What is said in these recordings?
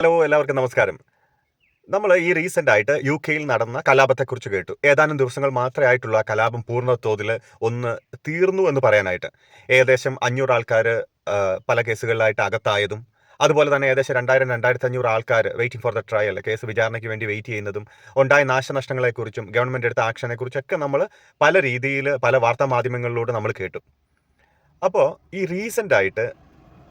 Hello, എല്ലാവർക്കും നമസ്കാരം. നമ്മൾ ഈ റീസെന്റ് ആയിട്ട് യുകെയിൽ നടന്ന കലാപത്തെക്കുറിച്ച് കേട്ടു. ഏതാനും ദിവസങ്ങൾ മാത്രമേ ആയിട്ടുള്ളൂ ആ കലാപം പൂർണ്ണ തോതിൽ ഒന്ന് തീർന്നു എന്ന് പറയാനായിട്ട്. ഏകദേശം 500 ആൾക്കാർ പല കേസുകളിലായിട്ട് അകത്തായതും, അതുപോലെ തന്നെ ഏകദേശം 2000-2500 ആൾക്കാർ waiting for the trial, case വിചാരണയ്ക്ക് വേണ്ടി വെയിറ്റ് ചെയ്യുന്നതും, ഉണ്ടായ നാശനഷ്ടങ്ങളെക്കുറിച്ചും ഗവൺമെന്റ് എടുത്ത ആക്ഷനെക്കുറിച്ചൊക്കെ നമ്മൾ പല രീതിയിൽ പല വാർത്താ മാധ്യമങ്ങളിലൂടെ നമ്മൾ കേട്ടു. അപ്പോൾ ഈ റീസെന്റ് ആയിട്ട്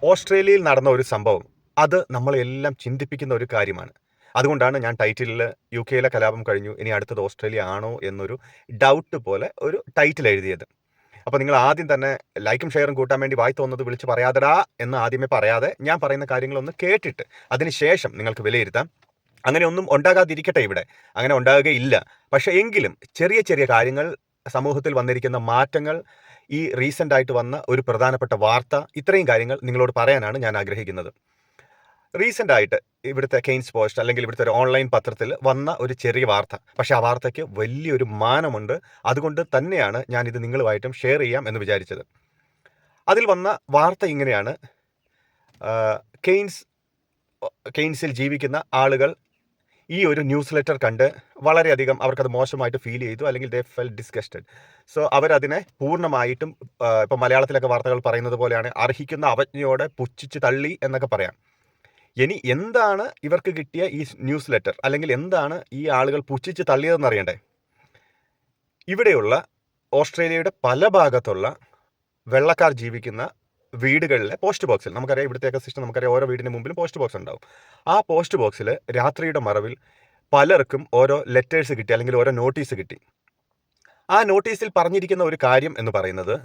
ഓസ്ട്രേലിയയിൽ നടന്ന ഒരു സംഭവം, അത് നമ്മളെല്ലാം ചിന്തിപ്പിക്കുന്ന ഒരു കാര്യമാണ്. അതുകൊണ്ടാണ് ഞാൻ ടൈറ്റിലിൽ യുകെയിലെ കലാപം കഴിഞ്ഞു, ഇനി അടുത്തത് ഓസ്ട്രേലിയ ആണോ എന്നൊരു ഡൗട്ട് പോലെ ഒരു ടൈറ്റിൽ എഴുതിയത്. അപ്പോൾ നിങ്ങൾ ആദ്യം തന്നെ ലൈക്കും ഷെയറും കൂട്ടാൻ വേണ്ടി വായി തോന്നുന്നത് വിളിച്ച് പറയാതെടാ എന്ന് ആദ്യമേ പറയാതെ ഞാൻ പറയുന്ന കാര്യങ്ങളൊന്ന് കേട്ടിട്ട് അതിനുശേഷം നിങ്ങൾക്ക് വിലയിരുത്താം. അങ്ങനെ ഒന്നും ഉണ്ടാകാതിരിക്കട്ടെ ഇവിടെ, അങ്ങനെ ഉണ്ടാകുകയില്ല. പക്ഷേ എങ്കിലും ചെറിയ ചെറിയ കാര്യങ്ങൾ, സമൂഹത്തിൽ വന്നിരിക്കുന്ന മാറ്റങ്ങൾ, ഈ റീസെന്റ് ആയിട്ട് വന്ന ഒരു പ്രധാനപ്പെട്ട വാർത്ത, ഇത്രയും കാര്യങ്ങൾ നിങ്ങളോട് പറയാനാണ് ഞാൻ ആഗ്രഹിക്കുന്നത്. റീസെന്റ് ആയിട്ട് ഇവിടുത്തെ കെയ്ൻസ് പോസ്റ്റ് അല്ലെങ്കിൽ ഇവിടുത്തെ ഒരു ഓൺലൈൻ പത്രത്തിൽ വന്ന ഒരു ചെറിയ വാർത്ത, പക്ഷെ ആ വാർത്തയ്ക്ക് വലിയൊരു മാനമുണ്ട്. അതുകൊണ്ട് തന്നെയാണ് ഞാൻ ഇത് നിങ്ങളുമായിട്ടും ഷെയർ ചെയ്യാം എന്ന് വിചാരിച്ചത്. അതിൽ വന്ന വാർത്ത ഇങ്ങനെയാണ്: കെയ്ൻസിൽ ജീവിക്കുന്ന ആളുകൾ ഈ ഒരു ന്യൂസ് ലെറ്റർ കണ്ട് വളരെയധികം അവർക്കത് മോശമായിട്ട് ഫീൽ ചെയ്തു, അല്ലെങ്കിൽ ദേ ഫെൽ ഡിസ്ഗസ്റ്റഡ്. സോ അവരതിനെ പൂർണ്ണമായിട്ടും, ഇപ്പം മലയാളത്തിലൊക്കെ വാർത്തകൾ പറയുന്നത് പോലെയാണ്, അർഹിക്കുന്ന അവജ്ഞയോടെ പുച്ഛിച്ച് തള്ളി എന്നൊക്കെ പറയാം. ഇനി എന്താണ് ഇവർക്ക് കിട്ടിയ ഈ ന്യൂസ് ലെറ്റർ, അല്ലെങ്കിൽ എന്താണ് ഈ ആളുകൾ പുച്ഛിച്ച് തള്ളിയതെന്ന് അറിയണ്ടേ? ഇവിടെയുള്ള ഓസ്ട്രേലിയയുടെ പല ഭാഗത്തുള്ള വെള്ളക്കാർ ജീവിക്കുന്ന വീടുകളിലെ പോസ്റ്റ് ബോക്സിൽ, നമുക്കറിയാം ഇവിടുത്തെയൊക്കെ സിസ്റ്റം, നമുക്കറിയാം ഓരോ വീടിന് മുമ്പിലും പോസ്റ്റ് ബോക്സ് ഉണ്ടാവും. ആ പോസ്റ്റ് ബോക്സിൽ രാത്രിയുടെ മറവിൽ പലർക്കും ഓരോ ലെറ്റേഴ്സ് കിട്ടി, അല്ലെങ്കിൽ ഓരോ നോട്ടീസ് കിട്ടി. ആ നോട്ടീസിൽ പറഞ്ഞിരിക്കുന്ന ഒരു കാര്യം എന്ന് പറയുന്നത്,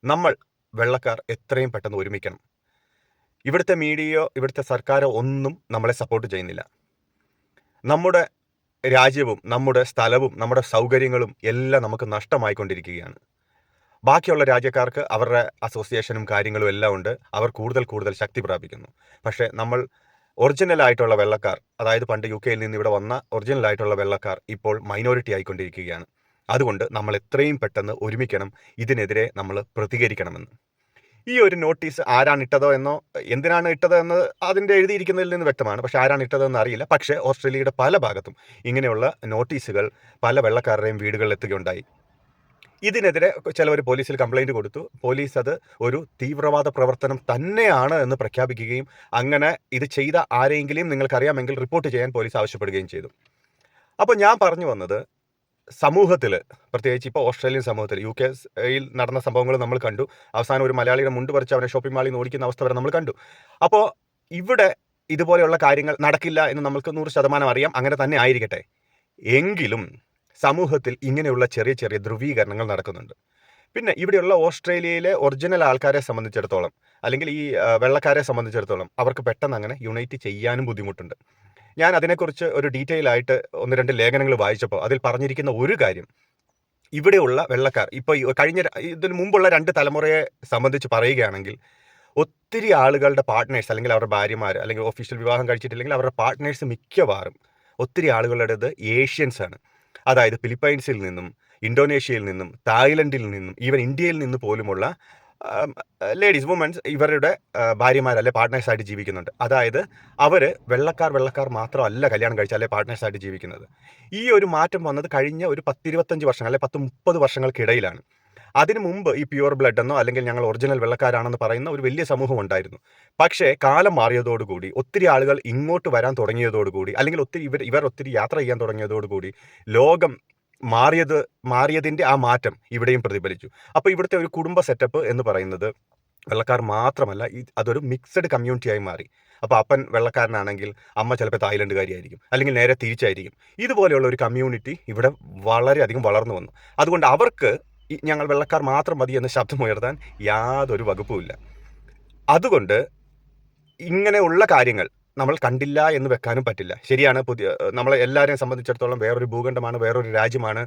നമ്മൾ വെള്ളക്കാർ എത്രയും പെട്ടെന്ന് ഒരുമിക്കണം. ഇവിടുത്തെ മീഡിയയോ ഇവിടുത്തെ സർക്കാരോ ഒന്നും നമ്മളെ സപ്പോർട്ട് ചെയ്യുന്നില്ല. നമ്മുടെ രാജ്യവും നമ്മുടെ സ്ഥലവും നമ്മുടെ സൗകര്യങ്ങളും എല്ലാം നമുക്ക് നഷ്ടമായിക്കൊണ്ടിരിക്കുകയാണ്. ബാക്കിയുള്ള രാജ്യക്കാർക്ക് അവരുടെ അസോസിയേഷനും കാര്യങ്ങളും എല്ലാം ഉണ്ട്, അവർ കൂടുതൽ കൂടുതൽ ശക്തി പ്രാപിക്കുന്നു. പക്ഷേ നമ്മൾ ഒറിജിനലായിട്ടുള്ള വെള്ളക്കാർ, അതായത് പണ്ട് യുകെയിൽ നിന്ന് ഇവിടെ വന്ന ഒറിജിനലായിട്ടുള്ള വെള്ളക്കാർ ഇപ്പോൾ മൈനോറിറ്റി ആയിക്കൊണ്ടിരിക്കുകയാണ്. അതുകൊണ്ട് നമ്മൾ എത്രയും പെട്ടെന്ന് ഒരുമിക്കണം, ഇതിനെതിരെ നമ്മൾ പ്രതികരിക്കണമെന്ന്. ഈ ഒരു നോട്ടീസ് ആരാണ് ഇട്ടതോ എന്നോ എന്തിനാണ് ഇട്ടത് എന്ന് അതിൻ്റെ എഴുതിയിരിക്കുന്നതിൽ നിന്ന് വ്യക്തമാണ്. പക്ഷേ ആരാണ് ഇട്ടതെന്ന് അറിയില്ല. പക്ഷേ ഓസ്ട്രേലിയയുടെ പല ഭാഗത്തും ഇങ്ങനെയുള്ള നോട്ടീസുകൾ പല വെള്ളക്കാരുടെയും വീടുകളിൽ എത്തുകയുണ്ടായി. ഇതിനെതിരെ ചിലവർ പോലീസിൽ കംപ്ലൈൻറ്റ് കൊടുത്തു. പോലീസ് അത് ഒരു തീവ്രവാദ പ്രവർത്തനം തന്നെയാണ് എന്ന് പ്രഖ്യാപിക്കുകയും, അങ്ങനെ ഇത് ചെയ്ത ആരെങ്കിലും നിങ്ങൾക്കറിയാമെങ്കിൽ റിപ്പോർട്ട് ചെയ്യാൻ പോലീസ് ആവശ്യപ്പെടുകയും ചെയ്തു. അപ്പോൾ ഞാൻ പറഞ്ഞു വന്നത്, സമൂഹത്തിൽ, പ്രത്യേകിച്ച് ഇപ്പോൾ ഓസ്ട്രേലിയൻ സമൂഹത്തിൽ, യുകെയിൽ നടന്ന സംഭവങ്ങൾ നമ്മൾ കണ്ടു. അവസാനം ഒരു മലയാളിയുടെ മുണ്ട് പറിച്ച് അവനെ ഷോപ്പിംഗ് മാളിൽ നിന്ന് ഓടിക്കുന്ന അവസ്ഥ വരെ നമ്മൾ കണ്ടു. അപ്പോൾ ഇവിടെ ഇതുപോലെയുള്ള കാര്യങ്ങൾ നടക്കില്ല എന്ന് നമുക്ക് 100% അറിയാം. അങ്ങനെ തന്നെ ആയിരിക്കട്ടെ. എങ്കിലും സമൂഹത്തിൽ ഇങ്ങനെയുള്ള ചെറിയ ചെറിയ ധ്രുവീകരണങ്ങൾ നടക്കുന്നുണ്ട്. പിന്നെ ഇവിടെയുള്ള ഓസ്ട്രേലിയയിലെ ഒറിജിനൽ ആൾക്കാരെ സംബന്ധിച്ചിടത്തോളം, അല്ലെങ്കിൽ ഈ വെള്ളക്കാരെ സംബന്ധിച്ചിടത്തോളം, അവർക്ക് പെട്ടെന്ന് അങ്ങനെ യുണൈറ്റ് ചെയ്യാനും ബുദ്ധിമുട്ടുണ്ട്. ഞാൻ അതിനെക്കുറിച്ച് ഒരു ഡീറ്റെയിൽ ആയിട്ട് 1-2 ലേഖനങ്ങൾ വായിച്ചപ്പോൾ അതിൽ പറഞ്ഞിരിക്കുന്ന ഒരു കാര്യം, ഇവിടെയുള്ള വെള്ളക്കാർ ഇപ്പോൾ ഇതിന് മുമ്പുള്ള 2 തലമുറയെ സംബന്ധിച്ച് പറയുകയാണെങ്കിൽ, ഒത്തിരി ആളുകളുടെ പാർട്ട്നേഴ്സ്, അല്ലെങ്കിൽ അവരുടെ ഭാര്യമാർ, അല്ലെങ്കിൽ ഒഫീഷ്യൽ വിവാഹം കഴിച്ചിട്ടില്ലെങ്കിൽ അവരുടെ പാർട്ട്നേഴ്സ് മിക്കവാറും ഒത്തിരി ആളുകളുടേത് ഏഷ്യൻസ് ആണ്. അതായത് ഫിലിപ്പൈൻസിൽ നിന്നും, ഇന്തോനേഷ്യയിൽ നിന്നും, തായ്ലൻഡിൽ നിന്നും, ഈവൻ ഇന്ത്യയിൽ നിന്ന് പോലുമുള്ള ലേഡീസ്, വുമൻസ് ഇവരുടെ ഭാര്യമാരല്ലേ പാർട്ട്നേഴ്സായിട്ട് ജീവിക്കുന്നുണ്ട്. അതായത് അവർ വെള്ളക്കാർ മാത്രമല്ല കല്യാണം കഴിച്ച അല്ലെ പാർട്ട്നേഴ്സായിട്ട് ജീവിക്കുന്നത്. ഈ ഒരു മാറ്റം വന്നത് കഴിഞ്ഞ ഒരു 10-25 വർഷങ്ങൾ, അല്ലെ 10-30 വർഷങ്ങൾക്കിടയിലാണ്. അതിനു മുമ്പ് ഈ പ്യുവർ ബ്ലഡ് എന്നോ, അല്ലെങ്കിൽ ഞങ്ങൾ ഒറിജിനൽ വെള്ളക്കാരാണെന്ന് പറയുന്ന ഒരു വലിയ സമൂഹം ഉണ്ടായിരുന്നു. പക്ഷേ കാലം മാറിയതോടുകൂടി, ഒത്തിരി ആളുകൾ ഇങ്ങോട്ട് വരാൻ തുടങ്ങിയതോടുകൂടി, അല്ലെങ്കിൽ ഇവർ ഒത്തിരി യാത്ര ചെയ്യാൻ തുടങ്ങിയതോടുകൂടി, ലോകം മാറിയതിൻ്റെ ആ മാറ്റം ഇവിടെയും പ്രതിഫലിച്ചു. അപ്പോൾ ഇവിടുത്തെ ഒരു കുടുംബ സെറ്റപ്പ് എന്ന് പറയുന്നത് വെള്ളക്കാർ മാത്രമല്ല, അതൊരു മിക്സഡ് കമ്മ്യൂണിറ്റിയായി മാറി. അപ്പോൾ അപ്പൻ വെള്ളക്കാരനാണെങ്കിൽ അമ്മ ചിലപ്പോൾ തായ്ലൻഡുകാരിയായിരിക്കും, അല്ലെങ്കിൽ നേരെ തിരിച്ചായിരിക്കും. ഇതുപോലെയുള്ള ഒരു കമ്മ്യൂണിറ്റി ഇവിടെ വളരെയധികം വളർന്നു വന്നു. അതുകൊണ്ട് അവർക്ക് ഞങ്ങൾ വെള്ളക്കാർ മാത്രം മതി എന്ന് ശബ്ദമുയർത്താൻ യാതൊരു വകുപ്പുമില്ല. അതുകൊണ്ട് ഇങ്ങനെയുള്ള കാര്യങ്ങൾ നമ്മൾ കണ്ടില്ല എന്ന് വെക്കാനും പറ്റില്ല. ശരിയാണ്, നമ്മളെ എല്ലാവരെയും സംബന്ധിച്ചിടത്തോളം വേറൊരു ഭൂഖണ്ഡമാണ്, വേറൊരു രാജ്യമാണ്,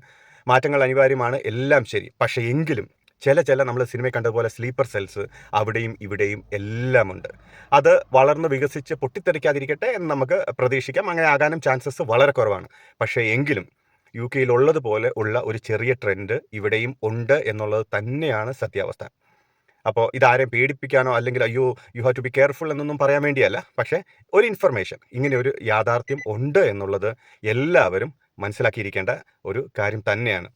മാറ്റങ്ങൾ അനിവാര്യമാണ്, എല്ലാം ശരി. പക്ഷേ എങ്കിലും ചില നമ്മൾ സിനിമയിൽ കണ്ടതുപോലെ സ്ലീപ്പർ സെൽസ് അവിടെയും ഇവിടെയും എല്ലാം ഉണ്ട്. അത് വളർന്ന് വികസിച്ച് പൊട്ടിത്തെറിക്കാതിരിക്കട്ടെ എന്ന് നമുക്ക് പ്രതീക്ഷിക്കാം. അങ്ങനെ ആകാനും ചാൻസസ് വളരെ കുറവാണ്. പക്ഷേ എങ്കിലും യുകെയിൽ ഉള്ളതുപോലെ ഉള്ള ഒരു ചെറിയ ട്രെൻഡ് ഇവിടെയും ഉണ്ട് എന്നുള്ളത് തന്നെയാണ് സത്യാവസ്ഥ. അപ്പോൾ ഇതാരെയും പേടിപ്പിക്കാനോ അല്ലെങ്കിൽ അയ്യോ you have to be careful എന്നൊന്നും പറയാൻ വേണ്ടിയല്ല. പക്ഷേ ഒരു ഇൻഫർമേഷൻ, ഇങ്ങനെ ഒരു യാഥാർത്ഥ്യം ഉണ്ട് എന്നുള്ളത് എല്ലാവരും മനസ്സിലാക്കിയിരിക്കേണ്ട ഒരു കാര്യം തന്നെയാണ്.